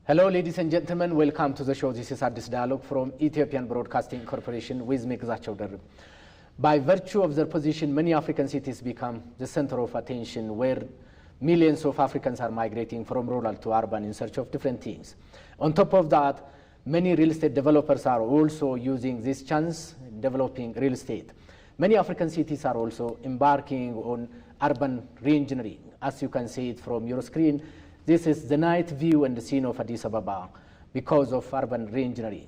Hello, ladies and gentlemen. Welcome to the show. This is Addis Dialogue from Ethiopian Broadcasting Corporation with me, Gzachew Derib. By virtue of their position, many African cities become the center of attention where millions of Africans are migrating from rural to urban in search of different things. On top of that, many real estate developers are also using this chance in developing real estate. Many African cities are also embarking on urban reengineering. As you can see it from your screen, this is the night view and the scene of Addis Ababa because of urban reengineering.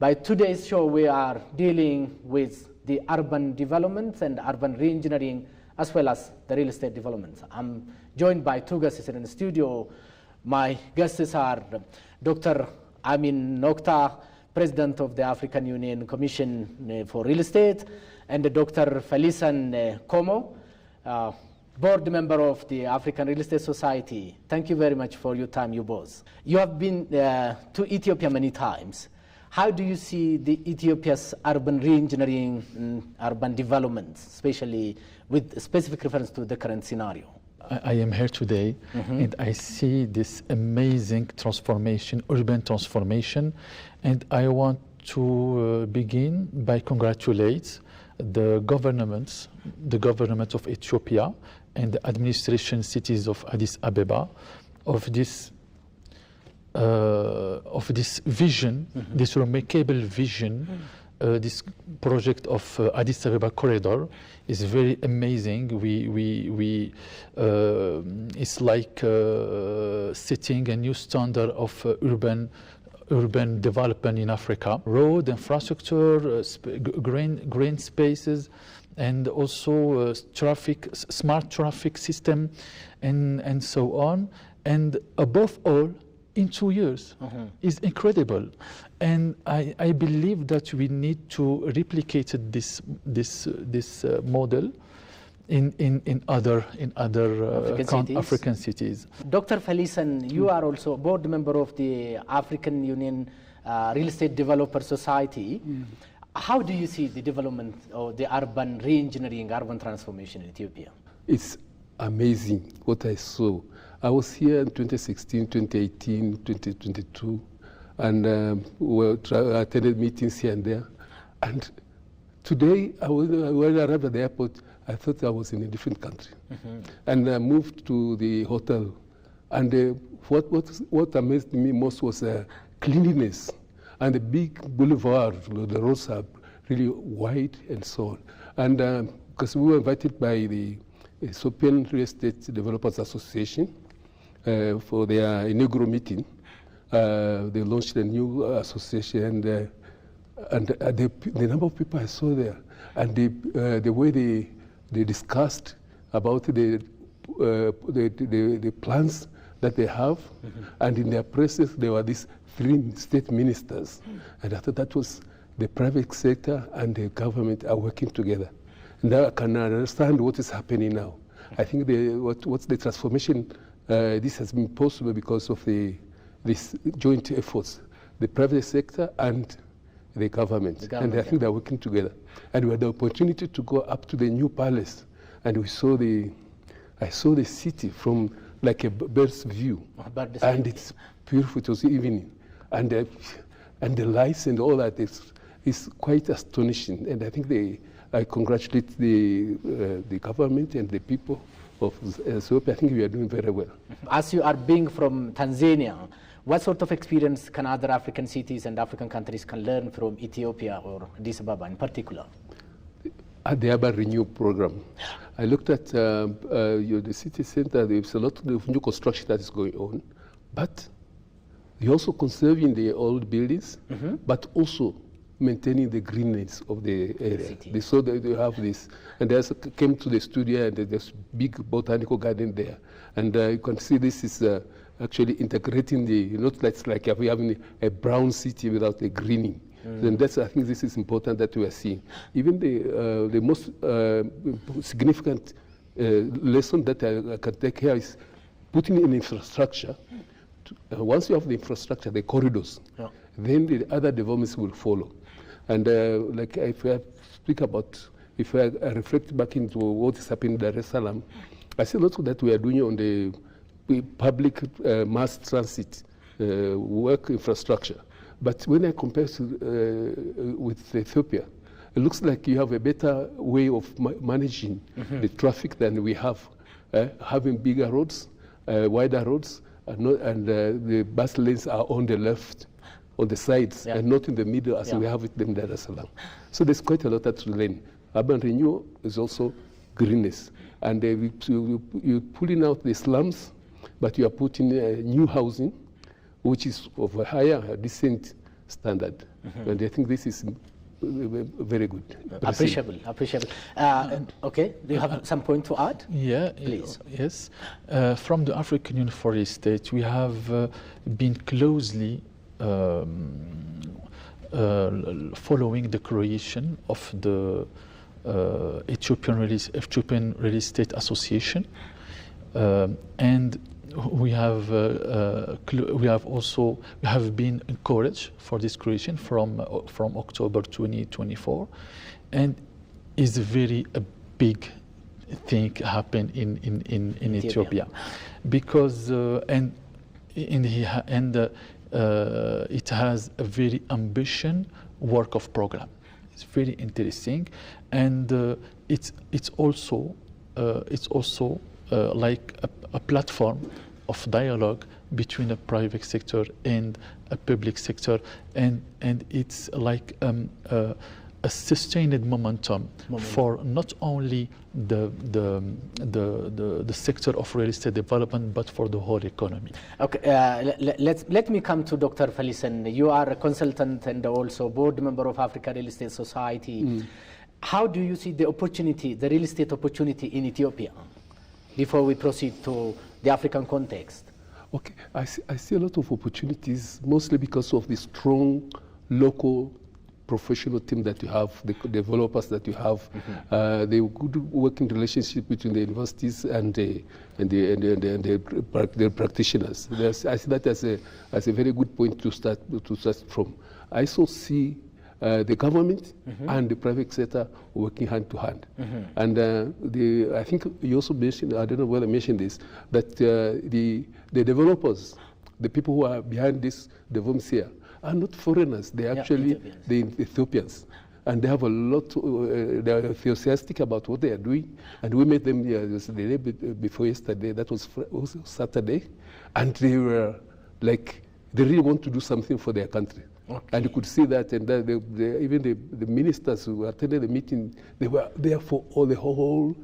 By today's show, we are dealing with the urban developments and urban reengineering as well as the real estate developments. I'm joined by two guests in the studio. My guests are Dr. Amin Nokta, President of the African Union Commission for Real Estate, and Dr. Felisan Komo, board member of the African Real Estate Society. Thank you very much for your time, you both. You have been to Ethiopia many times. How do you see the Ethiopia's urban reengineering and urban development, especially with specific reference to the current scenario? I am here today and I see this amazing transformation, urban transformation, and I want to begin by congratulate the government of Ethiopia and the administration cities of Addis Ababa of this vision, this remarkable vision. This project of Addis Ababa corridor is very amazing. It's like setting a new standard of urban development in Africa. Road infrastructure, green spaces, and also smart traffic system, and so on. And above all, in 2 years is incredible, and I believe that we need to replicate this model in other African cities. Dr. Felisan, you are also a board member of the African Union Real Estate Developer Society. How do you see the development of the urban reengineering, urban transformation in Ethiopia? It's amazing what I saw. I was here in 2016, 2018, 2022, and we attended meetings here and there. And today, when I arrived at the airport, I thought I was in a different country. And I moved to the hotel. And what amazed me most was cleanliness. And the big boulevard, the roads are really wide and so on. And because we were invited by the Ethiopian Real Estate Developers Association for their inaugural meeting. They launched a new association, and the number of people I saw there, and the way they discussed about the plans that they have, and in their presence there were these 3 state ministers, and I thought that was the private sector and the government are working together. Now I can understand what is happening now. I think what's the transformation, this has been possible because of these joint efforts, the private sector and the government. And I think they're working together. And we had the opportunity to go up to the new palace, and I saw the city from like a bird's view. And it's beautiful. It was evening. And the lights and all that is quite astonishing. And I think I congratulate the government and the people of Ethiopia. I think we are doing very well. As you are being from Tanzania, what sort of experience can other African cities and African countries can learn from Ethiopia or Addis Ababa in particular? At the Urban Renew program, I looked at the city center. There's a lot of new construction that is going on, but you're also conserving the old buildings, but also maintaining the greenness of the area. They saw that they have this, and they came to the studio, and there's big botanical garden there, and you can see this is actually integrating not like having a brown city without the greening. And I think this is important that we are seeing. Even the most significant lesson that I can take here is putting in infrastructure. Once you have the infrastructure, the corridors, then the other developments will follow. And like if I if I reflect back into what is happening in Dar es Salaam, I see lots of that we are doing on the public mass transit. work infrastructure. But when I compare with Ethiopia, it looks like you have a better way of managing the traffic than we have, having bigger roads, wider roads, and the bus lanes are on the left, on the sides, and not in the middle as we have it in Dar es Salaam. So there's quite a lot to learn. Urban renewal is also greenness. And you're pulling out the slums, but you are putting new housing, which is of a higher, decent standard. And I think this is very good. Appreciable. Okay, do you have some point to add? Yeah, please. Yes. From the African Union for Realestate, we have been closely following the creation of the Ethiopian Real Estate Association, and we have been encouraged for this creation from October 2024, and is a big thing happen in Ethiopia, because it has a very ambitious work of program. It's very interesting, and it's also like a platform of dialogue between a private sector and a public sector, and it's like a sustained momentum for not only the sector of real estate development, but for the whole economy. Okay, let me come to Dr. Felisen. You are a consultant and also board member of African Real Estate Society. How do you see the opportunity, the real estate opportunity in Ethiopia, before we proceed to the African context? Okay, I see a lot of opportunities, mostly because of the strong local professional team that you have, the developers that you have, the good working relationship between the universities and the practitioners. I see that as a very good point to start from. I also see the government and the private sector working hand to hand. And I think you also mentioned, I don't know whether I mentioned this, that the developers, the people who are behind this developments here, are not foreigners. They're actually the Ethiopians. And they have a lot, they are enthusiastic about what they are doing. And we met them the day before yesterday, that was Saturday. And they were like, they really want to do something for their country. Okay. And you could see that, and even the ministers who attended the meeting, they were there for the whole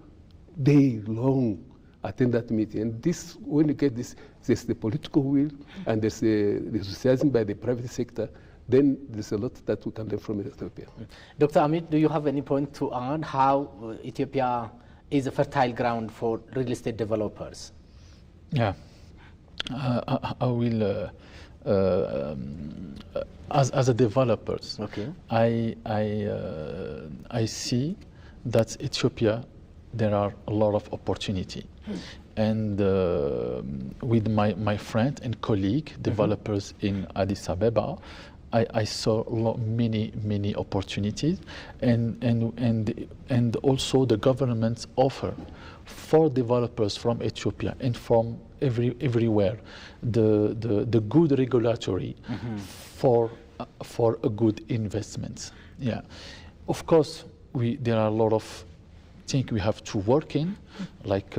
day long, attend that meeting. And this, when you get this, there's the political will, and there's the enthusiasm by the private sector, then there's a lot that we can learn from Ethiopia. Dr. Amit, do you have any point to add how Ethiopia is a fertile ground for real estate developers? Yeah, I will. As a developers, okay. I see that Ethiopia, there are a lot of opportunity. And with my friend and colleague, developers in Addis Ababa, I saw many opportunities, and also the government's offer for developers from Ethiopia and from everywhere the good regulatory for a good investment. Yeah, of course there are a lot of things we have to work in, like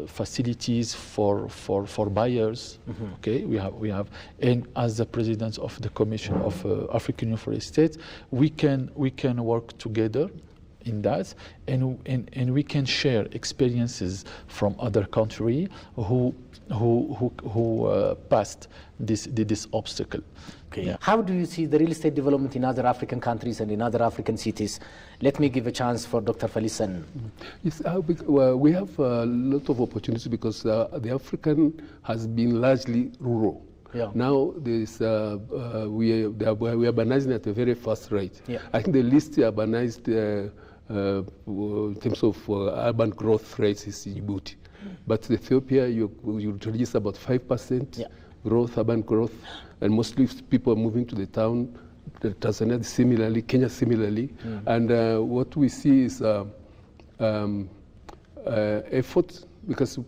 facilities for buyers. Okay, we have, and as the president of the Commission of African Union for Estate, we can work together in that, and we can share experiences from other countries who passed this obstacle. Okay. Yeah. How do you see the real estate development in other African countries and in other African cities? Let me give a chance for Dr. Felisen. Yes, we have a lot of opportunities because the African has been largely rural. Yeah. Now there's we are urbanizing at a very fast rate. Yeah. I think the least urbanized in terms of urban growth rates is Djibouti. But Ethiopia, you reduce about 5% growth, urban growth, and mostly people are moving to the town. Tanzania similarly, Kenya similarly, and what we see is effort, because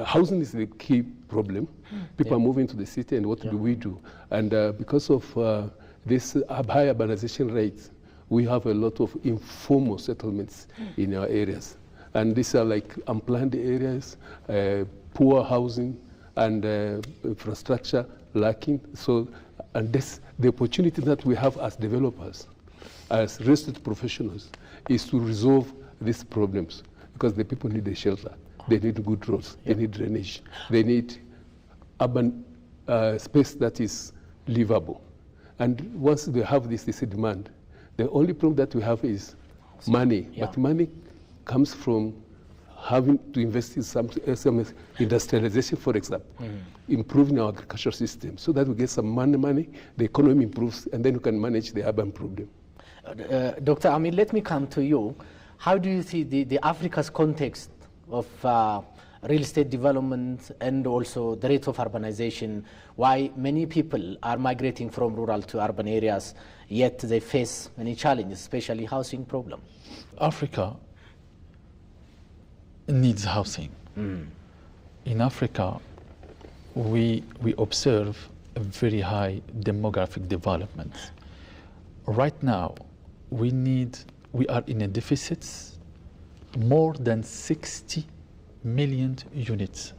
housing is the key problem. People are moving to the city, and what do we do? And because of this high urbanization rate, we have a lot of informal settlements in our areas. And these are like unplanned areas, poor housing, and infrastructure lacking. So, and this, the opportunity that we have as developers, as real estate professionals, is to resolve these problems, because the people need a shelter, they need good roads, they need drainage, they need urban space that is livable. And once they have this demand, the only problem that we have is money. But money comes from having to invest in some industrialization, for example, improving our agricultural system, so that we get some money, the economy improves, and then we can manage the urban problem. Dr. Amin, let me come to you. How do you see the Africa's context of real estate development and also the rate of urbanization? Why many people are migrating from rural to urban areas, yet they face many challenges, especially housing problem? Africa needs housing. In Africa, we observe a very high demographic development. Right now, we are in a deficit more than 60 million units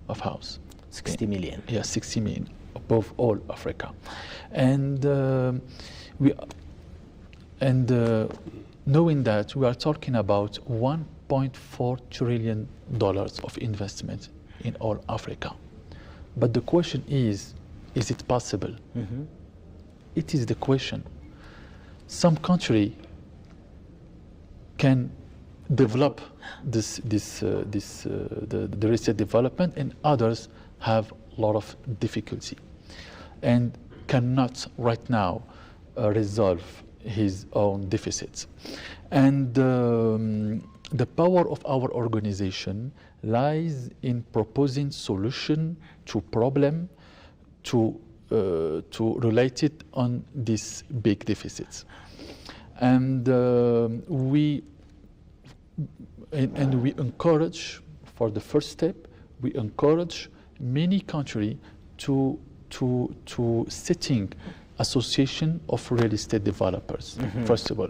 of house. 60 million. Yeah, 60 million, above all Africa. And knowing that we are talking about $1.4 trillion of investment in all Africa. But the question is it possible? It is the question. Some country can develop the real estate development, and others have a lot of difficulty and cannot right now resolve his own deficits. And the power of our organization lies in proposing solution to problem to relate it on these big deficits. And we encourage, for the first step, we encourage many countries to setting association of real estate developers, first of all,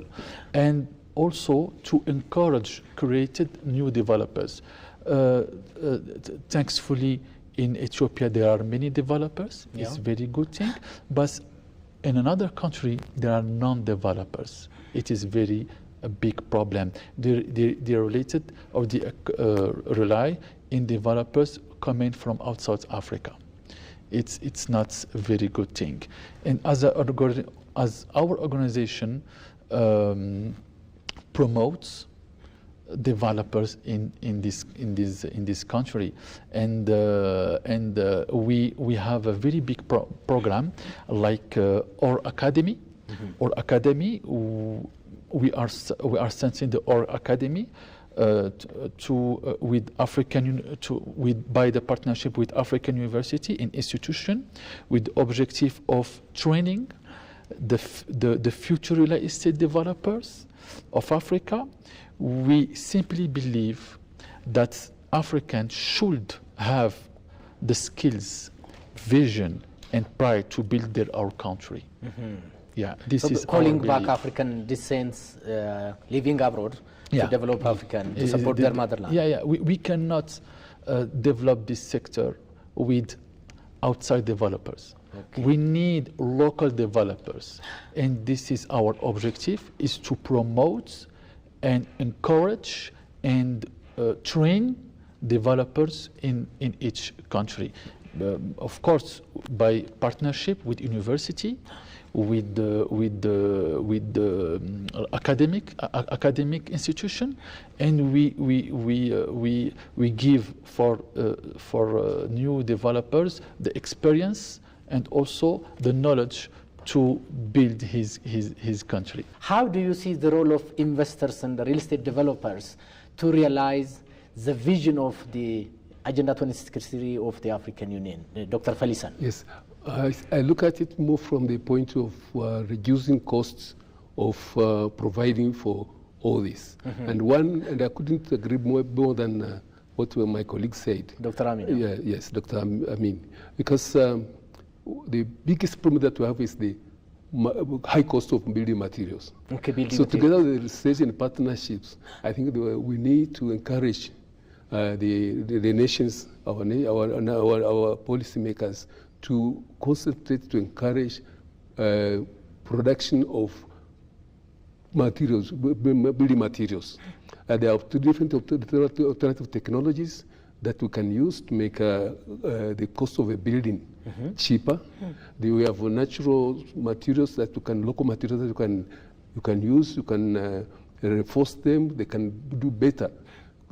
and also to encourage created new developers. Thankfully, in Ethiopia there are many developers. It's a very good thing. But in another country there are non-developers. It is a big problem. They related, or they rely in developers coming from outside Africa. It's not a very good thing. And as our organization promotes developers in this country, and we have a very big program like our academy. Our academy, we are sending the our academy by the partnership with African University and institution, with the objective of training the future real estate developers of Africa. We simply believe that Africans should have the skills, vision, and pride to build our country. Yeah, this is calling back African descents living abroad to develop African, to support their motherland. We cannot develop this sector with outside developers. We need local developers, and this is our objective: is to promote and encourage and train developers in each country. Of course, by partnership with university, with the academic institution, and we give for new developers the experience and also the knowledge to build his country. How do you see the role of investors and the real estate developers to realize the vision of the Agenda 2063 of the African Union? Dr. Falisan. Yes, I look at it more from the point of reducing costs of providing for all this. And I couldn't agree more than what my colleague said. Dr. Amin. Yeah, yes, Dr. Amin. Because the biggest problem that we have is the high cost of building materials. Okay, building so materials. Together with research and partnerships, I think we need to encourage the nations, our policymakers, to concentrate to encourage production of materials, building materials. There are two different alternative technologies that we can use to make the cost of a building cheaper. We have natural materials that you can, local materials that you can use. You can reinforce them. They can do better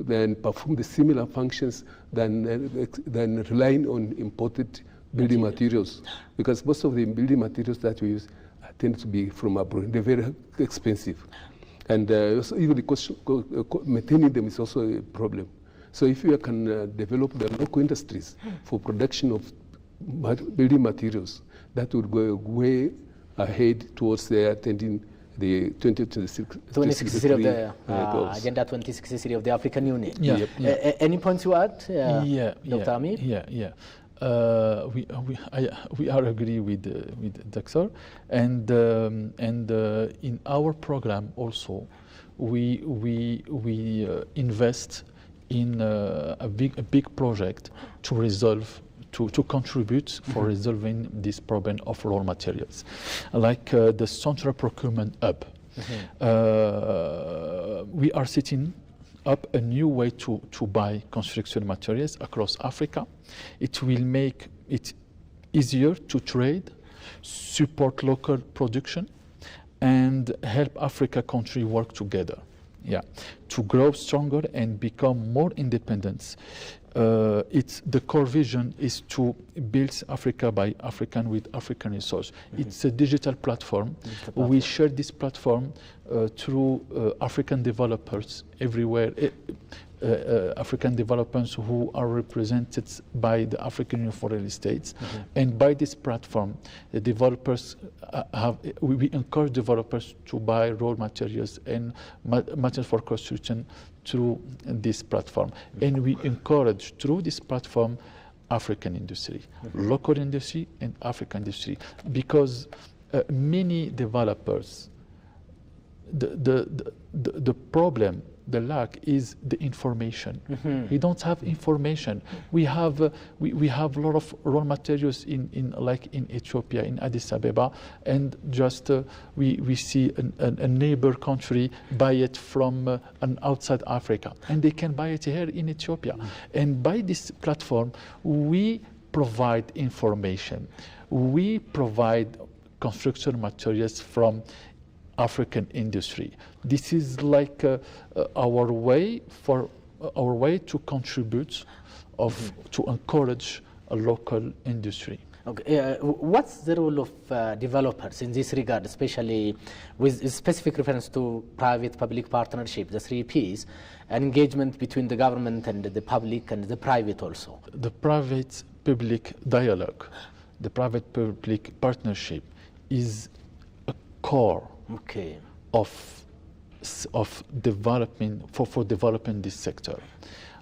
than perform the similar functions than relying on imported building materials. Because most of the building materials that we use tend to be from abroad. They're very expensive. And also even the cost, maintaining them is also a problem. So if you can develop the local industries for production of building materials, that would go way ahead towards attending the 2063 of the Agenda 2063 of the African Union. Yeah. Any points you add, Dr. Amir? Yeah. We are agree with Dr. And in our program also we invest in a big project to resolve to contribute for resolving this problem of raw materials, like the Central Procurement Hub. We are setting up a new way to buy construction materials across Africa. It will make it easier to trade, support local production, and help Africa countries work together. Yeah, to grow stronger and become more independent. The core vision is to build Africa by African with African resource. It's a digital platform. We share this platform through African developers everywhere. African developers who are represented by the African Union for Real Estate. And by this platform, the developers we encourage developers to buy raw materials and materials for construction through this platform. And we encourage through this platform African industry, local industry and African industry, because many developers, the problem, the lack is the information. We don't have information. We have a lot of raw materials like in Ethiopia, in Addis Ababa, and just we see a neighbor country buy it from an outside Africa, and they can buy it here in Ethiopia. And by this platform, we provide information. We provide construction materials from African industry. This is like our way to contribute to encourage a local industry. Okay. What's the role of developers in this regard, especially with specific reference to private-public partnership, the 3 Ps, and engagement between the government and the public and the private also? The private-public dialogue, the private-public partnership is a core of development for developing this sector.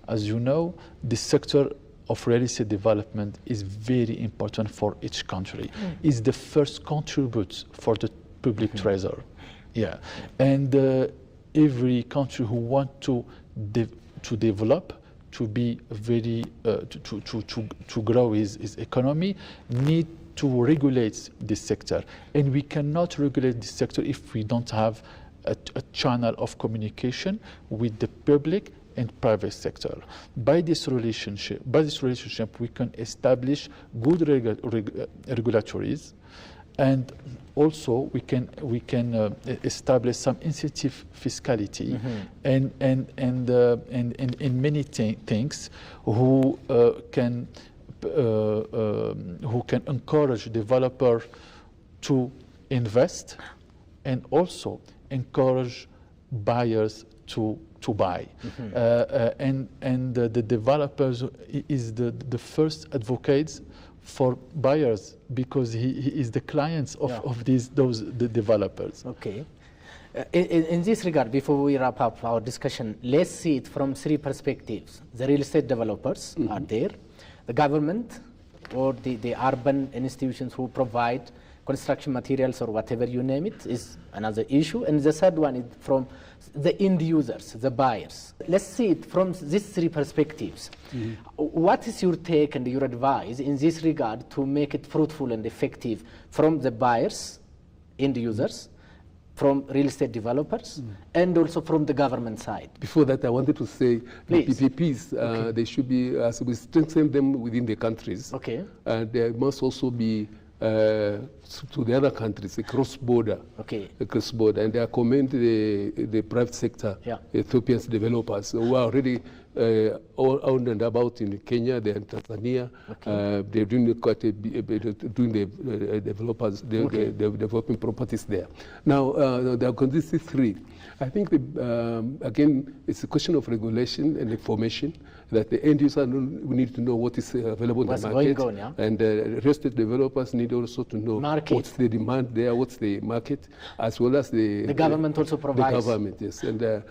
As you know, this sector of real estate development is very important for each country. It's the first contribute for the public treasure. Yeah, and every country who want to develop, to be very to grow his economy, need to regulate this sector. And we cannot regulate this sector if we don't have a channel of communication with the public and private sector. By this relationship, we can establish good regulatories, and also we can establish some incentive fiscality and many things who can encourage developers to invest and also encourage buyers to buy. And the developers is the first advocates for buyers, because he is the clients of the developers. Okay. In this regard, before we wrap up our discussion, let's see it from three perspectives. The real estate developers are there, the government, or the urban institutions who provide construction materials or whatever you name it is another issue. And the third one is from the end users, the buyers. Let's see it from these three perspectives. What is your take and your advice in this regard to make it fruitful and effective from the buyers, end users, from real estate developers, and also from the government side? Before that, I wanted to say Please. PPPs, they should be, as we strengthen them within the countries, Okay. There must also be to the other countries, a cross-border. Okay. A cross-border. And I commend the private sector, Yeah. Ethiopian developers who are already all out and about in Kenya, they're in Tanzania. Okay. They're doing quite a bit, doing the developers, the developing properties there. Now, there are these three. I think, again, it's a question of regulation and information, that the end user need to know what is available in What's the market. going on, yeah? And real estate developers need also to know what's the demand there, what's the market, as well as the government also provides. The government, yes. And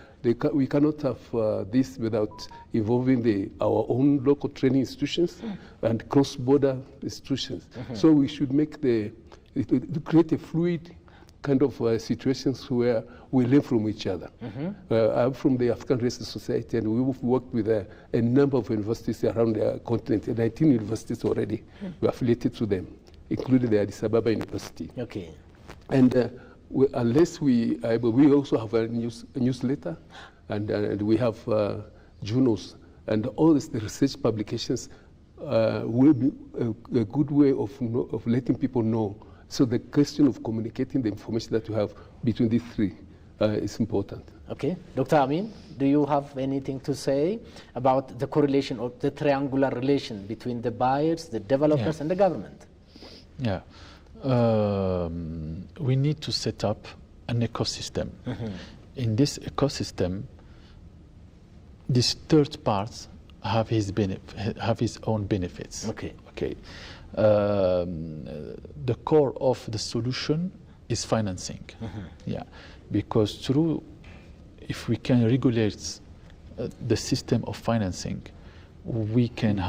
we cannot have this without involving our own local training institutions and cross-border institutions. So we should make to create a fluid kind of situations where we learn from each other. I'm from the African Realestate Society, and we've worked with a number of universities around the continent, 19 universities already. We're affiliated to them, including the Addis Ababa University. Okay. And unless we also have a newsletter, and we have journals, and all the research publications will be a good way of letting people know. So the question of communicating the information that you have between these three is important. Okay. Dr. Amin, do you have anything to say about the correlation or the triangular relation between the buyers, the developers, and the government? Yeah. We need to set up an ecosystem. In this ecosystem, these third parts have his own benefits. Okay. Okay. The core of the solution is financing. Yeah, because if we can regulate the system of financing, we can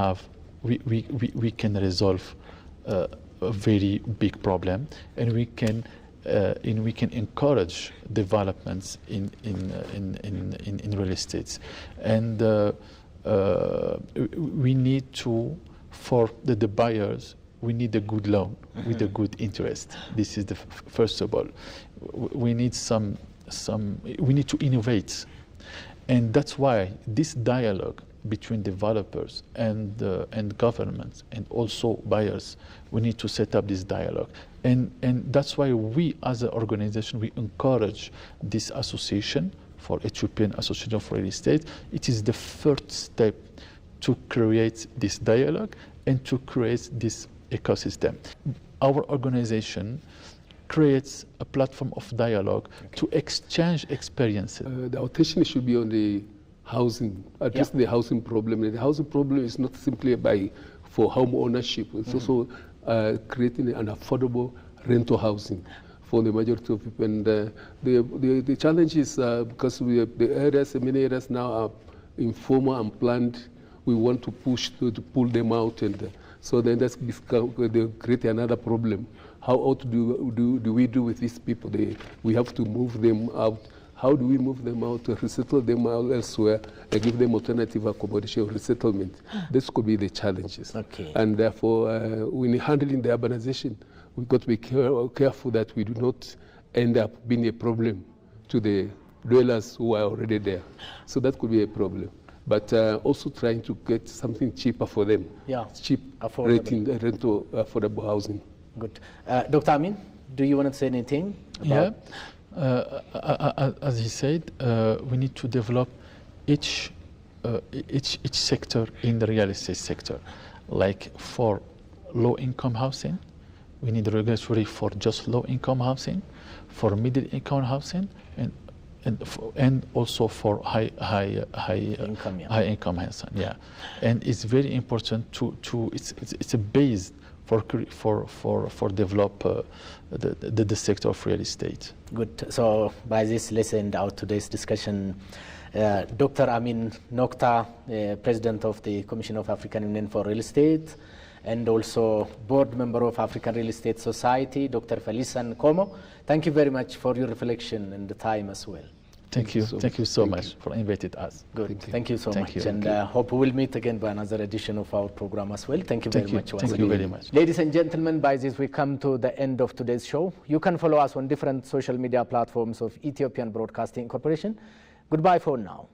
resolve a very big problem, and we can encourage developments in real estate. And we need to, for the buyers, we need a good loan with a good interest. This is the first of all. We need we need to innovate, and that's why this dialogue between developers and governments and also buyers, we need to set up this dialogue, and that's why we as an organization, we encourage this association for Ethiopian Association for Real Estate. It is the first step to create this dialogue and to create this ecosystem. Our organization creates a platform of dialogue to exchange experiences. The attention should be on the housing, addressing the housing problem. And the housing problem is not simply for home ownership. It's also creating an affordable rental housing for the majority of people. And the challenge is because many areas now are informal and planned. We want to pull them out, and so then they create another problem. How do we do with these people? We have to move them out. How do we move them out, resettle them out elsewhere, and give them alternative accommodation or resettlement? This could be the challenges. Okay. And therefore, when handling the urbanization, we've got to be careful that we do not end up being a problem to the dwellers who are already there. So that could be a problem. But also trying to get something cheaper for them. Yeah. Cheap rental affordable housing. Good. Dr. Amin, do you want to say anything about? Yeah. As he said, we need to develop each sector in the real estate sector. Like for low-income housing, we need regulatory for just low-income housing, for middle-income housing, and also for high income housing. Yeah, and it's very important to it's a base for develop the sector of real estate. Good. So by this, let's end out today's discussion. Dr. Amin Nokta, President of the Commission of African Union for Real Estate, and also board member of African Real Estate Society, Dr. Felisa Nkomo. Thank you very much for your reflection and the time as well. Thank you so much for inviting us. Good. Thank you so much. And hope we will meet again by another edition of our program as well. Thank you very much. Thank you very much. Ladies and gentlemen, by this we come to the end of today's show. You can follow us on different social media platforms of Ethiopian Broadcasting Corporation. Goodbye for now.